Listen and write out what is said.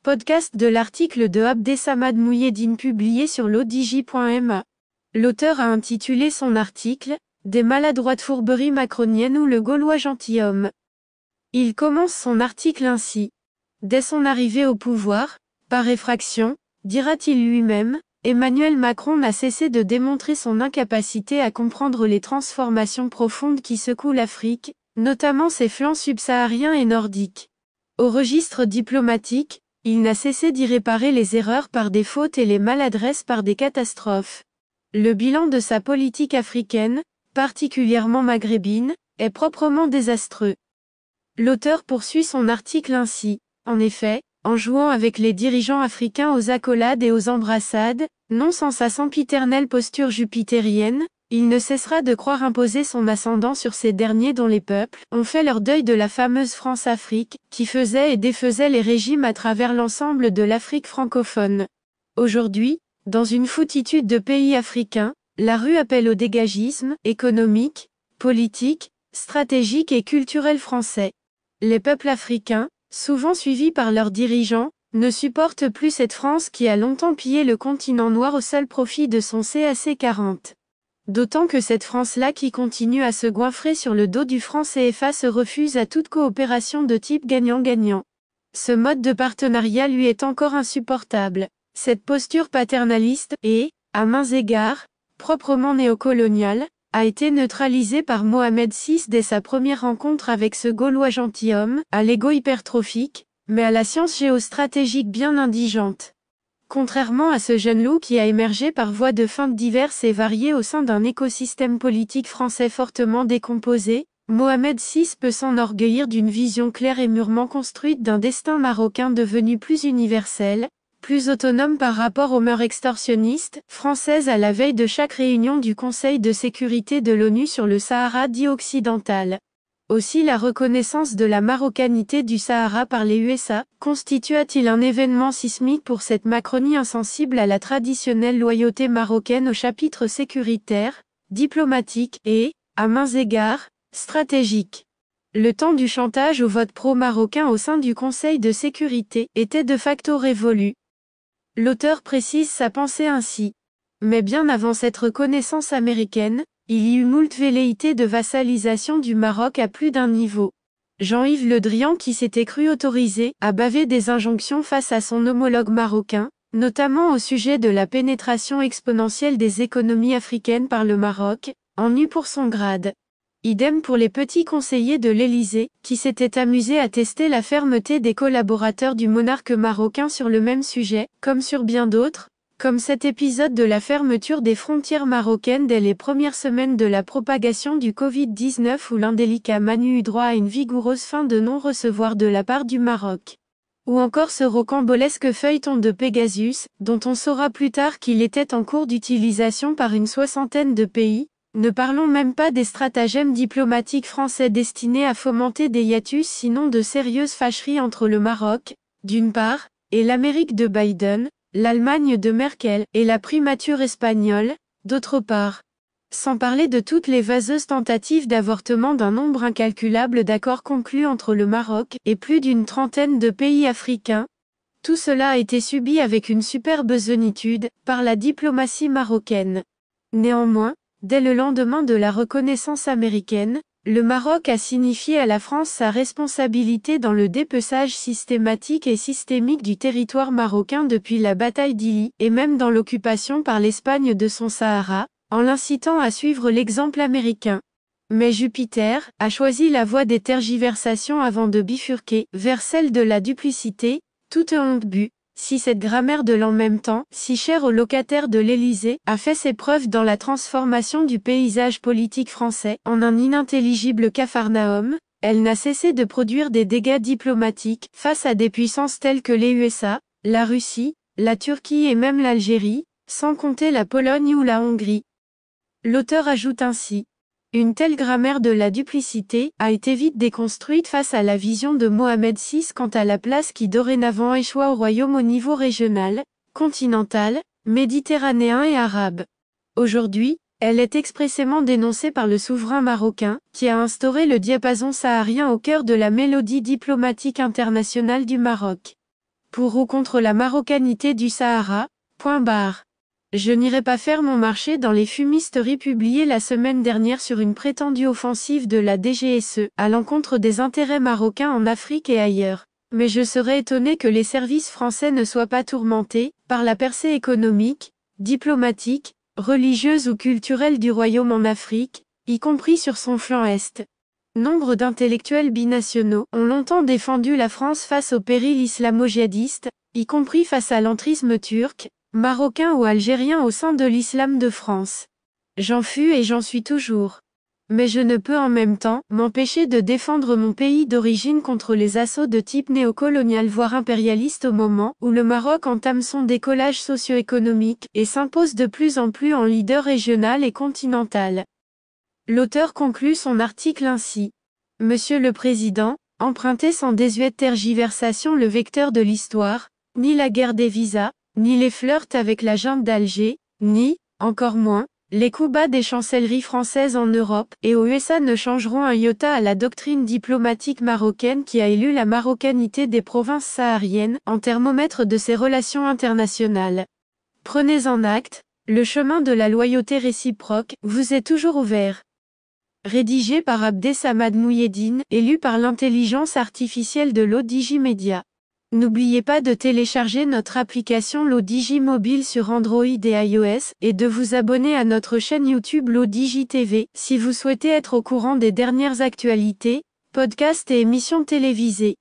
Podcast de l'article de Abdessamad Mouhyeddine publié sur l'odj.ma. L'auteur a intitulé son article « Des maladroites fourberies macroniennes ou le Gaulois gentilhomme ». Il commence son article ainsi. Dès son arrivée au pouvoir, par effraction, dira-t-il lui-même, Emmanuel Macron n'a cessé de démontrer son incapacité à comprendre les transformations profondes qui secouent l'Afrique, notamment ses flancs subsahariens et nordiques. Au registre diplomatique, il n'a cessé d'y réparer les erreurs par des fautes et les maladresses par des catastrophes. Le bilan de sa politique africaine, particulièrement maghrébine, est proprement désastreux. L'auteur poursuit son article ainsi. En effet, en jouant avec les dirigeants africains aux accolades et aux embrassades, non sans sa sempiternelle posture jupitérienne, il ne cessera de croire imposer son ascendant sur ces derniers dont les peuples ont fait leur deuil de la fameuse France-Afrique, qui faisait et défaisait les régimes à travers l'ensemble de l'Afrique francophone. Aujourd'hui, dans une foultitude de pays africains, la rue appelle au dégagisme économique, politique, stratégique et culturel français. Les peuples africains, souvent suivis par leurs dirigeants, ne supportent plus cette France qui a longtemps pillé le continent noir au seul profit de son CAC 40. D'autant que cette France-là qui continue à se goinfrer sur le dos du franc CFA se refuse à toute coopération de type gagnant-gagnant. Ce mode de partenariat lui est encore insupportable. Cette posture paternaliste et, à mains égards, proprement néocoloniale, a été neutralisée par Mohamed VI dès sa première rencontre avec ce Gaulois gentilhomme, à l'ego hypertrophique, mais à la science géostratégique bien indigente. Contrairement à ce jeune loup qui a émergé par voie de feintes diverses et variées au sein d'un écosystème politique français fortement décomposé, Mohamed VI peut s'enorgueillir d'une vision claire et mûrement construite d'un destin marocain devenu plus universel, plus autonome par rapport aux mœurs extorsionnistes françaises à la veille de chaque réunion du Conseil de sécurité de l'ONU sur le Sahara dit occidental. Aussi la reconnaissance de la marocanité du Sahara par les USA constitua-t-il un événement sismique pour cette Macronie insensible à la traditionnelle loyauté marocaine au chapitre sécuritaire, diplomatique et, à mains égards, stratégique. Le temps du chantage au vote pro-marocain au sein du Conseil de sécurité était de facto révolu. L'auteur précise sa pensée ainsi. Mais bien avant cette reconnaissance américaine, il y eut moult velléités de vassalisation du Maroc à plus d'un niveau. Jean-Yves Le Drian qui s'était cru autorisé à baver des injonctions face à son homologue marocain, notamment au sujet de la pénétration exponentielle des économies africaines par le Maroc, en eut pour son grade. Idem pour les petits conseillers de l'Élysée, qui s'étaient amusés à tester la fermeté des collaborateurs du monarque marocain sur le même sujet, comme sur bien d'autres, comme cet épisode de la fermeture des frontières marocaines dès les premières semaines de la propagation du Covid-19 où l'indélicat Manu eut droit à une vigoureuse fin de non-recevoir de la part du Maroc. Ou encore ce rocambolesque feuilleton de Pegasus, dont on saura plus tard qu'il était en cours d'utilisation par une soixantaine de pays. Ne parlons même pas des stratagèmes diplomatiques français destinés à fomenter des hiatus sinon de sérieuses fâcheries entre le Maroc, d'une part, et l'Amérique de Biden, l'Allemagne de Merkel et la primature espagnole, d'autre part. Sans parler de toutes les vaseuses tentatives d'avortement d'un nombre incalculable d'accords conclus entre le Maroc et plus d'une trentaine de pays africains. Tout cela a été subi avec une superbe zénitude par la diplomatie marocaine. Néanmoins, dès le lendemain de la reconnaissance américaine, le Maroc a signifié à la France sa responsabilité dans le dépeçage systématique et systémique du territoire marocain depuis la bataille d'Ili et même dans l'occupation par l'Espagne de son Sahara, en l'incitant à suivre l'exemple américain. Mais Jupiter a choisi la voie des tergiversations avant de bifurquer vers celle de la duplicité, toute honte but. Si cette grammaire de l'en même temps, si chère aux locataires de l'Élysée, a fait ses preuves dans la transformation du paysage politique français en un inintelligible capharnaüm, elle n'a cessé de produire des dégâts diplomatiques face à des puissances telles que les USA, la Russie, la Turquie et même l'Algérie, sans compter la Pologne ou la Hongrie. L'auteur ajoute ainsi. Une telle grammaire de la duplicité a été vite déconstruite face à la vision de Mohamed VI quant à la place qui dorénavant échoit au royaume au niveau régional, continental, méditerranéen et arabe. Aujourd'hui, elle est expressément dénoncée par le souverain marocain, qui a instauré le diapason saharien au cœur de la mélodie diplomatique internationale du Maroc. Pour ou contre la marocanité du Sahara, point barre. Je n'irai pas faire mon marché dans les fumisteries publiées la semaine dernière sur une prétendue offensive de la DGSE à l'encontre des intérêts marocains en Afrique et ailleurs. Mais je serais étonné que les services français ne soient pas tourmentés par la percée économique, diplomatique, religieuse ou culturelle du royaume en Afrique, y compris sur son flanc est. Nombre d'intellectuels binationaux ont longtemps défendu la France face au péril islamo-djihadiste, y compris face à l'entrisme turc, marocain ou algérien au sein de l'islam de France. J'en fus et j'en suis toujours. Mais je ne peux en même temps m'empêcher de défendre mon pays d'origine contre les assauts de type néocolonial voire impérialiste au moment où le Maroc entame son décollage socio-économique et s'impose de plus en plus en leader régional et continental. L'auteur conclut son article ainsi. Monsieur le Président, empruntez sans désuète tergiversation le vecteur de l'histoire, ni la guerre des visas, ni les flirts avec la junte d'Alger, ni, encore moins, les coups bas des chancelleries françaises en Europe et aux USA ne changeront un iota à la doctrine diplomatique marocaine qui a élu la marocanité des provinces sahariennes en thermomètre de ses relations internationales. Prenez en acte, le chemin de la loyauté réciproque vous est toujours ouvert. Rédigé par Abdessamad Mouhiedine et lu par l'intelligence artificielle de l'ODJ Media. N'oubliez pas de télécharger notre application l'ODJ Mobile sur Android et iOS et de vous abonner à notre chaîne YouTube l'ODJ TV si vous souhaitez être au courant des dernières actualités, podcasts et émissions télévisées.